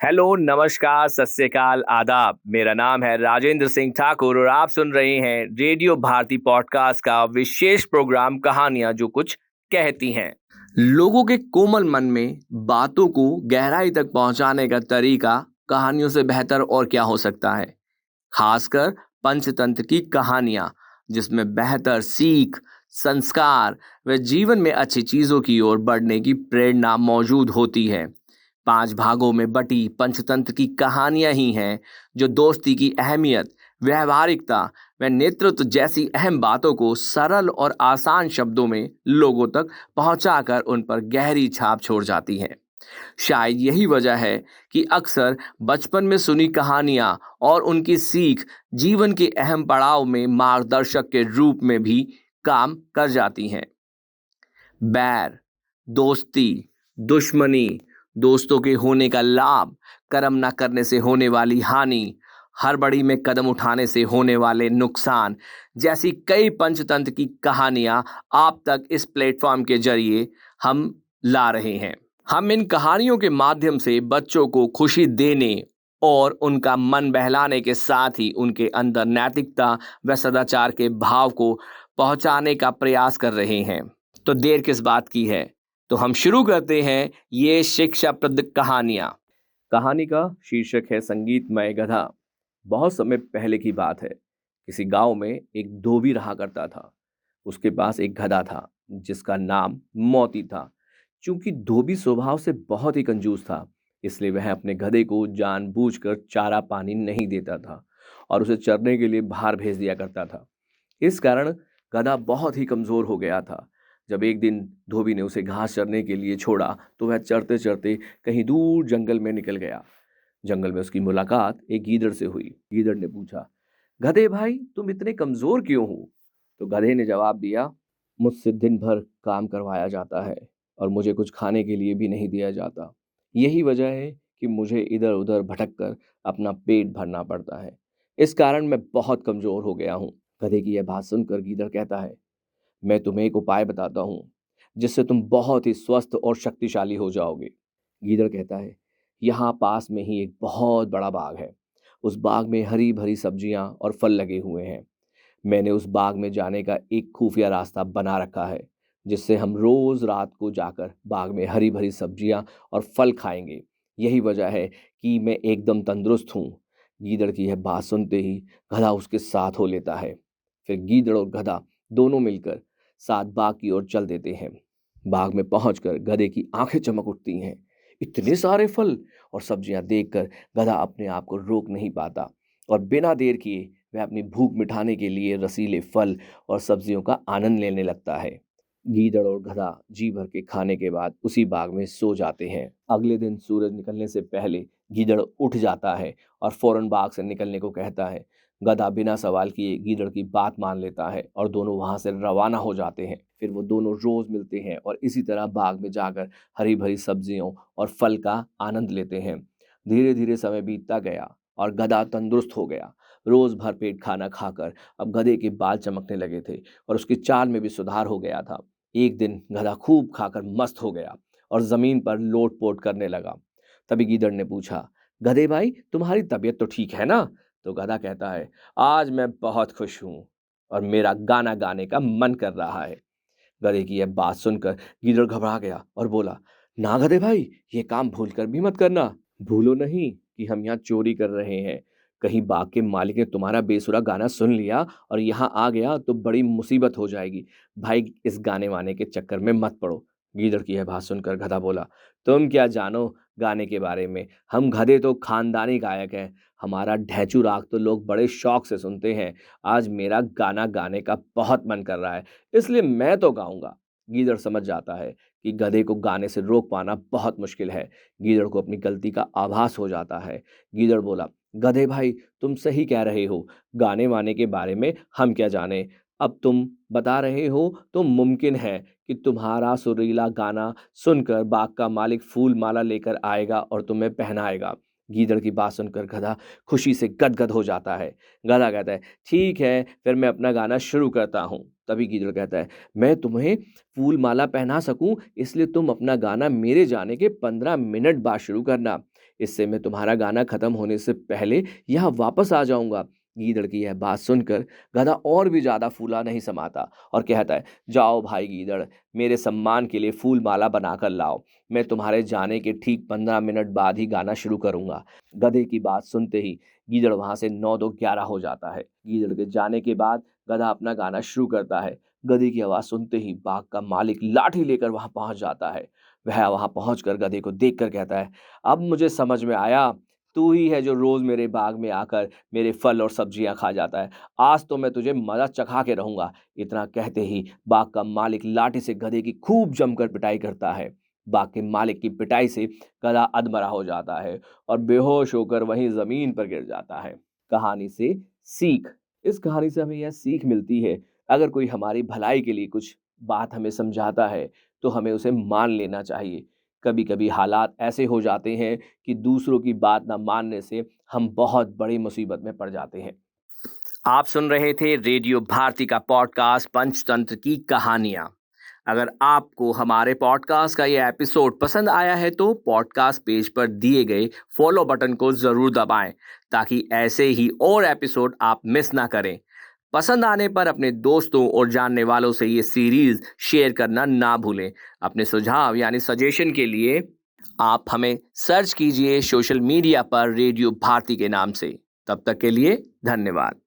Hello, नमस्कार, सत श्री अकाल, आदाब। मेरा नाम है राजेंद्र सिंह ठाकुर और आप सुन रहे हैं रेडियो भारती पॉडकास्ट का विशेष प्रोग्राम कहानियां जो कुछ कहती हैं। लोगों के कोमल मन में बातों को गहराई तक पहुंचाने का तरीका कहानियों से बेहतर और क्या हो सकता है। खासकर पंचतंत्र की कहानियां जिसमें बेहतर सीख, संस्कार व जीवन में अच्छी चीजों की ओर बढ़ने की प्रेरणा मौजूद होती है। 5 भागों में बटी पंचतंत्र की कहानियां ही हैं जो दोस्ती की अहमियत, व्यावहारिकता व नेतृत्व जैसी अहम बातों को सरल और आसान शब्दों में लोगों तक पहुंचाकर उन पर गहरी छाप छोड़ जाती हैं। शायद यही वजह है कि अक्सर बचपन में सुनी कहानियां और उनकी सीख जीवन के अहम पड़ाव में मार्गदर्शक के रूप में भी काम कर जाती हैं। बैर, दोस्ती, दुश्मनी, दोस्तों के होने का लाभ, कर्म न करने से होने वाली हानि, हड़बड़ी में कदम उठाने से होने वाले नुकसान जैसी कई पंचतंत्र की कहानियां आप तक इस प्लेटफॉर्म के जरिए हम ला रहे हैं। हम इन कहानियों के माध्यम से बच्चों को खुशी देने और उनका मन बहलाने के साथ ही उनके अंदर नैतिकता व सदाचार के भाव को पहुंचाने का प्रयास कर रहे हैं। तो देर किस बात की है? तो हम शुरू करते हैं ये शिक्षाप्रद कहानियां। कहानी का शीर्षक है संगीतमय गधा। बहुत समय पहले की बात है। किसी गांव में एक धोबी रहा करता था। उसके पास एक गधा था जिसका नाम मोती था। चूंकि धोबी स्वभाव से बहुत ही कंजूस था, इसलिए वह अपने गधे को जानबूझकर चारा पानी नहीं देता था और उसे चरने के लिए बाहर भेज दिया करता था। इस कारण गधा बहुत ही कमजोर हो गया था। जब एक दिन धोबी ने उसे घास चरने के लिए छोड़ा तो वह चरते चरते कहीं दूर जंगल में निकल गया। जंगल में उसकी मुलाकात एक गीदड़ से हुई। गीदड़ ने पूछा, गधे भाई, तुम इतने कमजोर क्यों हो? तो गधे ने जवाब दिया, मुझसे दिन भर काम करवाया जाता है और मुझे कुछ खाने के लिए भी नहीं दिया जाता। यही वजह है कि मुझे इधर उधर भटक कर अपना पेट भरना पड़ता है। इस कारण मैं बहुत कमजोर हो गया हूँ। गधे की यह बात सुनकर गीदड़ कहता है, मैं तुम्हें एक उपाय बताता हूँ जिससे तुम बहुत ही स्वस्थ और शक्तिशाली हो जाओगे। गीदड़ कहता है, यहाँ पास में ही एक बहुत बड़ा बाग है। उस बाग में हरी भरी सब्जियां और फल लगे हुए हैं। मैंने उस बाग में जाने का एक खुफिया रास्ता बना रखा है जिससे हम रोज रात को जाकर बाग में हरी भरी सब्जियां और फल खाएंगे। यही वजह है कि मैं एकदम तंदुरुस्त हूँ। गीदड़ की यह बात सुनते ही गधा उसके साथ हो लेता है। फिर गीदड़ और गधा दोनों मिलकर साथ बाग की ओर चल देते हैं। बाग में पहुंचकर गधे की आंखें चमक उठती हैं। इतने सारे फल और सब्जियां देखकर गधा अपने आप को रोक नहीं पाता और बिना देर किए वह अपनी भूख मिटाने के लिए रसीले फल और सब्जियों का आनंद लेने लगता है। गीदड़ और गधा जी भर के खाने के बाद उसी बाग में सो जाते हैं। अगले दिन सूरज निकलने से पहले गीदड़ उठ जाता है और फौरन बाग से निकलने को कहता है। गधा बिना सवाल किए गीदड़ की बात मान लेता है और दोनों वहां से रवाना हो जाते हैं। फिर वो दोनों रोज मिलते हैं और इसी तरह बाग में जाकर हरी भरी सब्जियों और फल का आनंद लेते हैं। धीरे धीरे समय बीतता गया और गधा तंदुरुस्त हो गया। रोज भरपेट खाना खाकर अब गधे के बाल चमकने लगे थे और उसकी चाल में भी सुधार हो गया था। एक दिन गधा खूब खाकर मस्त हो गया और जमीन पर लोट पोट करने लगा। तभी गीदड़ ने पूछा, गधे भाई, तुम्हारी तबीयत तो ठीक है ना? तो गधा कहता है, आज मैं बहुत खुश हूँ और मेरा गाना गाने का मन कर रहा है। गधे की यह बात सुनकर गीदड़ घबरा गया और बोला, ना गधे भाई, ये काम भूल कर भी मत करना। भूलो नहीं कि हम यहाँ चोरी कर रहे हैं। कहीं बाग के मालिक ने तुम्हारा बेसुरा गाना सुन लिया और यहाँ आ गया तो बड़ी मुसीबत हो जाएगी। भाई, इस गाने वाने के चक्कर में मत पड़ो। गीदड़ की यह बात सुनकर गधा बोला, तुम क्या जानो गाने के बारे में? हम गधे तो खानदानी गायक हैं। हमारा ढैचू राग तो लोग बड़े शौक से सुनते हैं। आज मेरा गाना गाने का बहुत मन कर रहा है, इसलिए मैं तो गाऊंगा। गीदड़ समझ जाता है कि गधे को गाने से रोक पाना बहुत मुश्किल है। गीदड़ को अपनी गलती का आभास हो जाता है। गीदड़ बोला, गधे भाई, तुम सही कह रहे हो। गाने वाने के बारे में हम क्या जाने। अब तुम बता रहे हो तो मुमकिन है कि तुम्हारा सुरीला गाना सुनकर बाग का मालिक फूल माला लेकर आएगा और तुम्हें पहनाएगा। गीदड़ की बात सुनकर गधा खुशी से गदगद हो जाता है। गधा कहता है, ठीक है, फिर मैं अपना गाना शुरू करता हूँ। तभी गीदड़ कहता है, मैं तुम्हें फूल माला पहना सकूं, इसलिए तुम अपना गाना मेरे जाने के 15 मिनट बाद शुरू करना। इससे मैं तुम्हारा गाना खत्म होने से पहले यहाँ वापस आ जाऊंगा। गीदड़ की यह बात सुनकर गधा और भी ज्यादा फूला नहीं समाता और कहता है, जाओ भाई गीदड़, मेरे सम्मान के लिए फूल माला बनाकर लाओ। मैं तुम्हारे जाने के ठीक 15 मिनट बाद ही गाना शुरू करूंगा। गधे की बात सुनते ही गीदड़ वहां से 9 2 11 हो जाता है। गीदड़ के जाने के बाद गधा अपना गाना शुरू करता है। गधे की आवाज सुनते ही बाघ का मालिक लाठी लेकर वहां पहुंच जाता है। वह वहां पहुंचकर गधे को देखकर कहता है, अब मुझे समझ में आया, तू ही है जो रोज मेरे बाग में आकर मेरे फल और सब्जियां खा जाता है। आज तो मैं तुझे मजा चखा के रहूंगा। इतना कहते ही बाग का मालिक लाठी से गधे की खूब जमकर पिटाई करता है। बाग के मालिक की पिटाई से गधा अधमरा हो जाता है और बेहोश होकर वहीं जमीन पर गिर जाता है। कहानी से सीख। इस कहानी से हमें यह सीख मिलती है, अगर कोई हमारी भलाई के लिए कुछ बात हमें समझाता है तो हमें उसे मान लेना चाहिए। कभी कभी हालात ऐसे हो जाते हैं कि दूसरों की बात ना मानने से हम बहुत बड़ी मुसीबत में पड़ जाते हैं। आप सुन रहे थे रेडियो भारती का पॉडकास्ट पंचतंत्र की कहानियां। अगर आपको हमारे पॉडकास्ट का ये एपिसोड पसंद आया है तो पॉडकास्ट पेज पर दिए गए फॉलो बटन को जरूर दबाएं ताकि ऐसे ही और एपिसोड आप मिस ना करें। पसंद आने पर अपने दोस्तों और जानने वालों से ये सीरीज शेयर करना ना भूलें। अपने सुझाव यानी सजेशन के लिए आप हमें सर्च कीजिए सोशल मीडिया पर रेडियो भारती के नाम से। तब तक के लिए धन्यवाद।